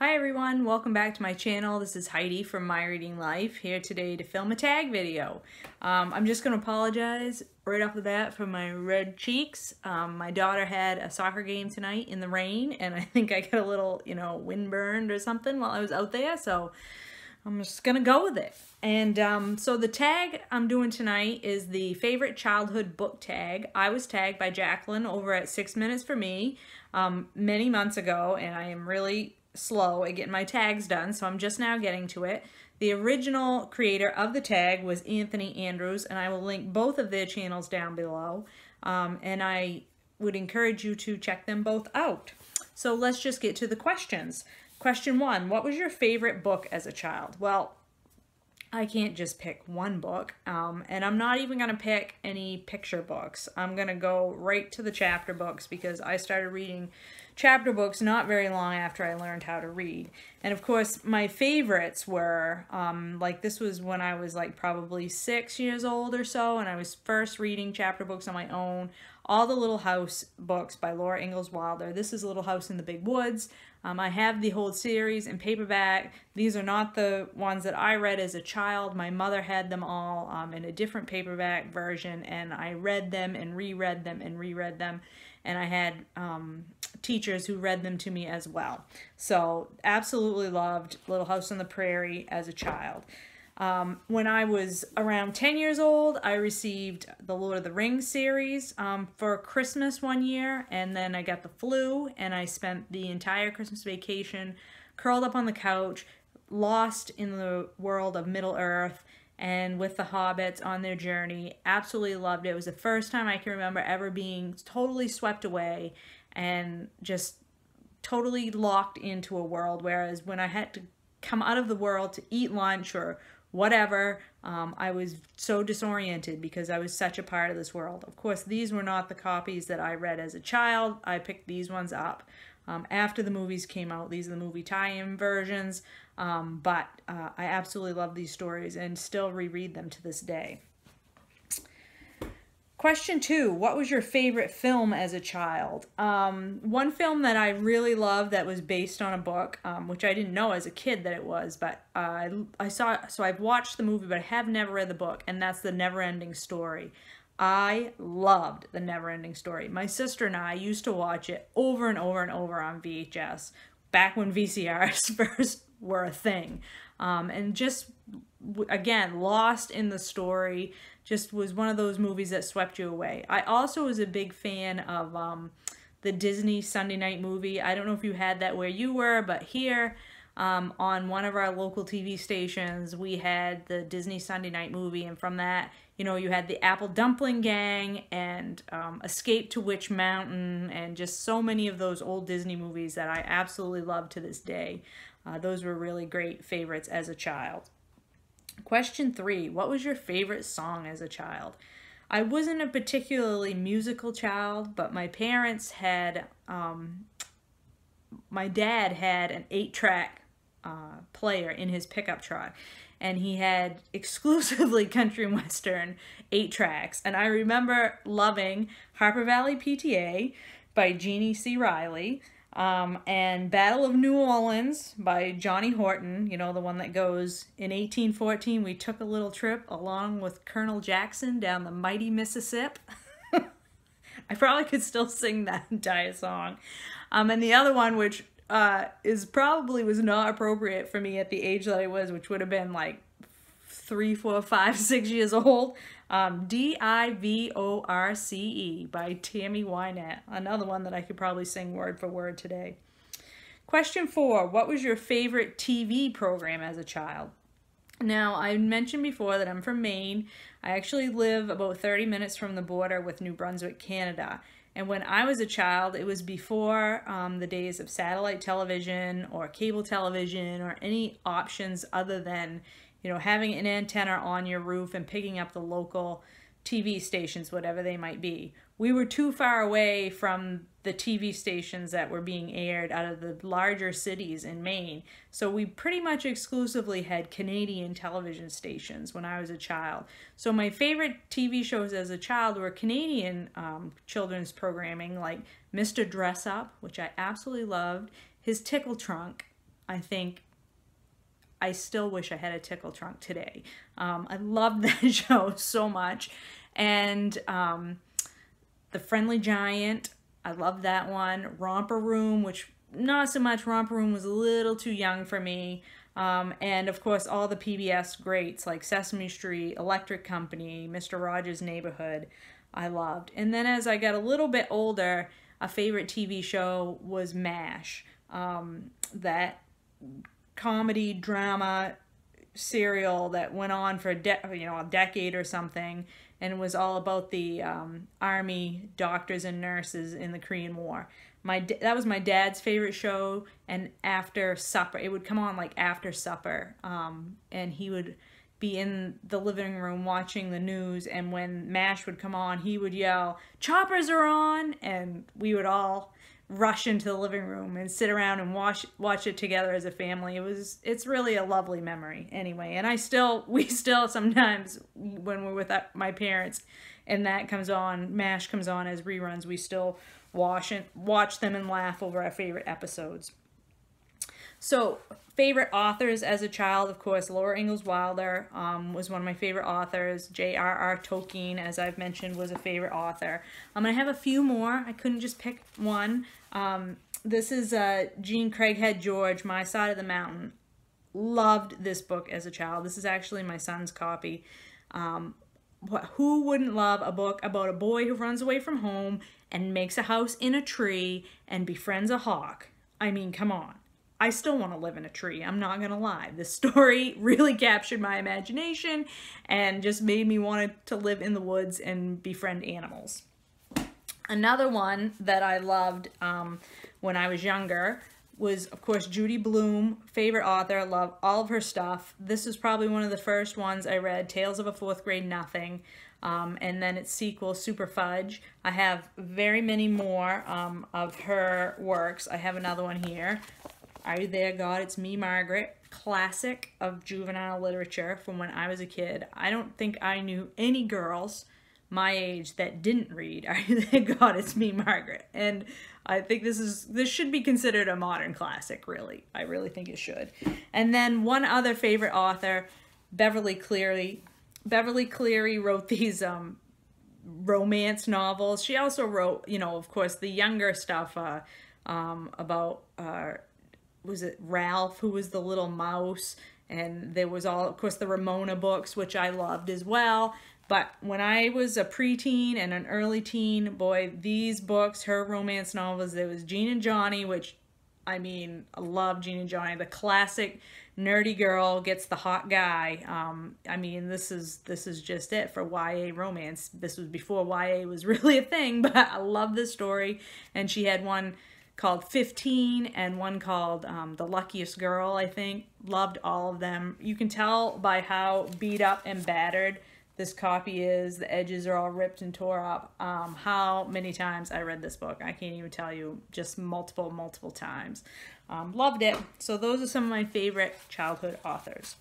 Hi everyone, welcome back to my channel. This is Heidi from My Reading Life, here today to film a tag video. I'm just going to apologize right off the bat for my red cheeks. My daughter had a soccer game tonight in the rain, and I think I got a little, windburned or something while I was out there, so I'm just going to go with it. And so the tag I'm doing tonight is the favorite childhood book tag. I was tagged by Jacqueline over at 6 Minutes for Me many months ago, and I am really slow at getting my tags done, so I'm just now getting to it. The original creator of the tag was Anthony Andrews, and I will link both of their channels down below, and I would encourage you to check them both out. So let's just get to the questions. Question 1, what was your favorite book as a child? Well, I can't just pick one book, and I'm not even going to pick any picture books. I'm going to go right to the chapter books because I started reading chapter books not very long after I learned how to read. And of course, my favorites were, this was when I was probably 6 years old or so, and I was first reading chapter books on my own. All the Little House books by Laura Ingalls Wilder. This is Little House in the Big Woods. I have the whole series in paperback. These are not the ones that I read as a child. My mother had them all in a different paperback version, and I read them and reread them and reread them. And I had teachers who read them to me as well. So absolutely loved Little House on the Prairie as a child. When I was around 10 years old, I received the Lord of the Rings series for Christmas one year, and then I got the flu, and I spent the entire Christmas vacation curled up on the couch, lost in the world of Middle-earth, and with the hobbits on their journey. Absolutely loved it. It was the first time I can remember ever being totally swept away and just totally locked into a world, whereas when I had to come out of the world to eat lunch or whatever, I was so disoriented because I was such a part of this world. Of course, these were not the copies that I read as a child. I picked these ones up after the movies came out. These are the movie tie-in versions, but I absolutely love these stories and still reread them to this day. Question 2, what was your favorite film as a child? One film that I really loved that was based on a book, which I didn't know as a kid that it was, but I've watched the movie, but I have never read the book, and that's the Neverending Story. I loved the Neverending Story. My sister and I used to watch it over and over and over on VHS, back when VCRs first were a thing. And just, again, lost in the story. Just was one of those movies that swept you away. I also was a big fan of the Disney Sunday night movie. I don't know if you had that where you were, but here on one of our local TV stations, we had the Disney Sunday night movie, and from that, you had the Apple Dumpling Gang and Escape to Witch Mountain, and just so many of those old Disney movies that I absolutely love to this day. Those were really great favorites as a child. Question 3, what was your favorite song as a child? I wasn't a particularly musical child, but my parents had, my dad had an 8-track player in his pickup truck, and he had exclusively country and western 8 tracks. And I remember loving Harper Valley PTA by Jeannie C. Riley, and Battle of New Orleans by Johnny Horton, the one that goes, in 1814 we took a little trip along with Colonel Jackson down the mighty Mississippi. I probably could still sing that entire song. And the other one, which was not appropriate for me at the age that I was, which would have been 3, 4, 5, 6 years old. Divorce by Tammy Wynette. Another one that I could probably sing word for word today. Question 4, what was your favorite TV program as a child? Now, I mentioned before that I'm from Maine. I actually live about 30 minutes from the border with New Brunswick, Canada. And when I was a child, it was before the days of satellite television or cable television or any options other than having an antenna on your roof and picking up the local TV stations, whatever they might be. We were too far away from the TV stations that were being aired out of the larger cities in Maine. So we pretty much exclusively had Canadian television stations when I was a child. So my favorite TV shows as a child were Canadian children's programming, like Mr. Dress Up, which I absolutely loved, His Tickle Trunk, I think I still wish I had a tickle trunk today. I love that show so much. And The Friendly Giant, I love that one. Romper Room, which not so much. Romper Room was a little too young for me. And of course all the PBS greats like Sesame Street, Electric Company, Mr. Rogers' Neighborhood, I loved. And then as I got a little bit older, a favorite TV show was MASH. That comedy drama serial that went on for a decade or something, and was all about the army doctors and nurses in the Korean War. That was my dad's favorite show, and after supper, it would come on like after supper, and he would be in the living room watching the news, and when MASH would come on, he would yell, "Choppers are on!" and we would all rush into the living room and sit around and watch it together as a family. It's really a lovely memory anyway. And we still sometimes, when we're with my parents and that comes on, MASH comes on as reruns, we still watch them and laugh over our favorite episodes. So, favorite authors as a child, of course, Laura Ingalls Wilder was one of my favorite authors. J.R.R. Tolkien, as I've mentioned, was a favorite author. I'm going to have a few more. I couldn't just pick one. This is Jean Craighead George, My Side of the Mountain. Loved this book as a child. This is actually my son's copy. Who wouldn't love a book about a boy who runs away from home and makes a house in a tree and befriends a hawk? I mean, come on. I still want to live in a tree. I'm not going to lie. This story really captured my imagination and just made me want to live in the woods and befriend animals. Another one that I loved when I was younger was, of course, Judy Blume, favorite author. I love all of her stuff. This is probably one of the first ones I read, Tales of a Fourth Grade Nothing, and then its sequel, Super Fudge. I have very many more of her works. I have another one here. Are You There, God? It's Me, Margaret. Classic of juvenile literature from when I was a kid. I don't think I knew any girls my age that didn't read Are You There, God? It's Me, Margaret. And I think this should be considered a modern classic, really. I really think it should. And then one other favorite author, Beverly Cleary. Beverly Cleary wrote these romance novels. She also wrote, of course, the younger stuff about was it Ralph, who was the little mouse, and there was all, of course, the Ramona books, which I loved as well. But when I was a preteen and an early teen, boy, these books, her romance novels, there was Jean and Johnny, which, I mean, I love Jean and Johnny, the classic nerdy girl gets the hot guy. I mean, this is just it for YA romance. This was before YA was really a thing, but I love this story. And she had one called 15 and one called The Luckiest Girl, I think. Loved all of them. You can tell by how beat up and battered this copy is. The edges are all ripped and tore up. How many times I read this book, I can't even tell you. Just multiple times. Loved it. So those are some of my favorite childhood authors.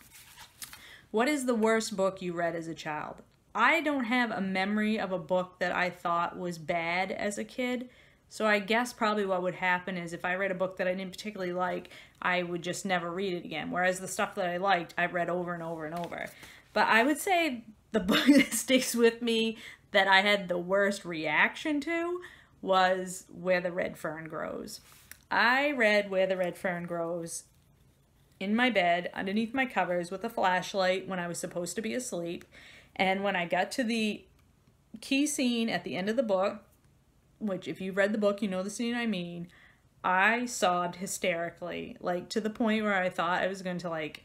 What is the worst book you read as a child? I don't have a memory of a book that I thought was bad as a kid. So I guess probably what would happen is if I read a book that I didn't particularly like, I would just never read it again. Whereas the stuff that I liked, I read over and over and over. But I would say the book that sticks with me that I had the worst reaction to was Where the Red Fern Grows. I read Where the Red Fern Grows in my bed underneath my covers with a flashlight when I was supposed to be asleep. And when I got to the key scene at the end of the book, which if you've read the book, you know the scene I mean, I sobbed hysterically, like to the point where I thought I was going to like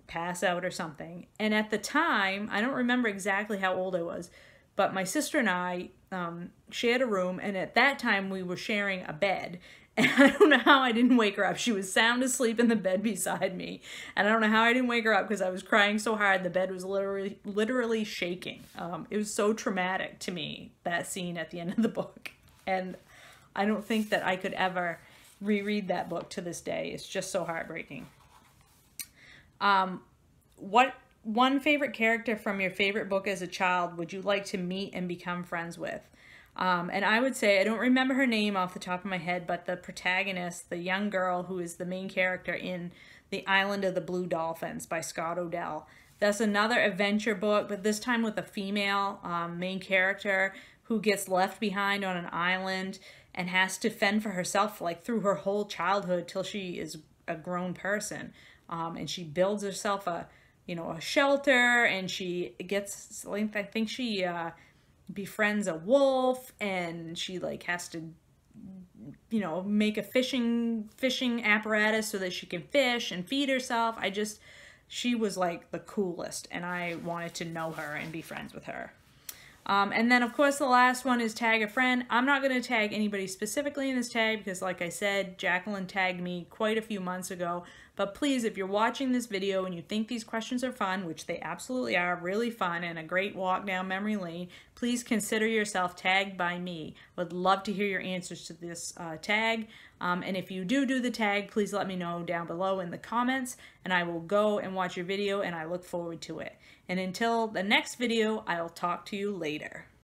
pass out or something. And at the time, I don't remember exactly how old I was, but my sister and I shared a room, and at that time we were sharing a bed. And I don't know how I didn't wake her up. She was sound asleep in the bed beside me. And I don't know how I didn't wake her up because I was crying so hard the bed was literally shaking. It was so traumatic to me, that scene at the end of the book. And I don't think that I could ever reread that book to this day. It's just so heartbreaking. What one favorite character from your favorite book as a child would you like to meet and become friends with? And I would say, I don't remember her name off the top of my head, but the protagonist, the young girl who is the main character in The Island of the Blue Dolphins by Scott Odell. That's another adventure book, but this time with a female main character who gets left behind on an island and has to fend for herself like through her whole childhood till she is a grown person. And she builds herself a shelter, and she gets, I think she befriends a wolf, and she like has to make a fishing apparatus so that she can fish and feed herself. She was like the coolest, and I wanted to know her and be friends with her. And then, of course, the last one is tag a friend. I'm not going to tag anybody specifically in this tag because, like I said, Jacqueline tagged me quite a few months ago. But please, if you're watching this video and you think these questions are fun, which they absolutely are, really fun and a great walk down memory lane, please consider yourself tagged by me. Would love to hear your answers to this tag. And if you do the tag, please let me know down below in the comments, and I will go and watch your video, and I look forward to it. And until the next video, I'll talk to you later.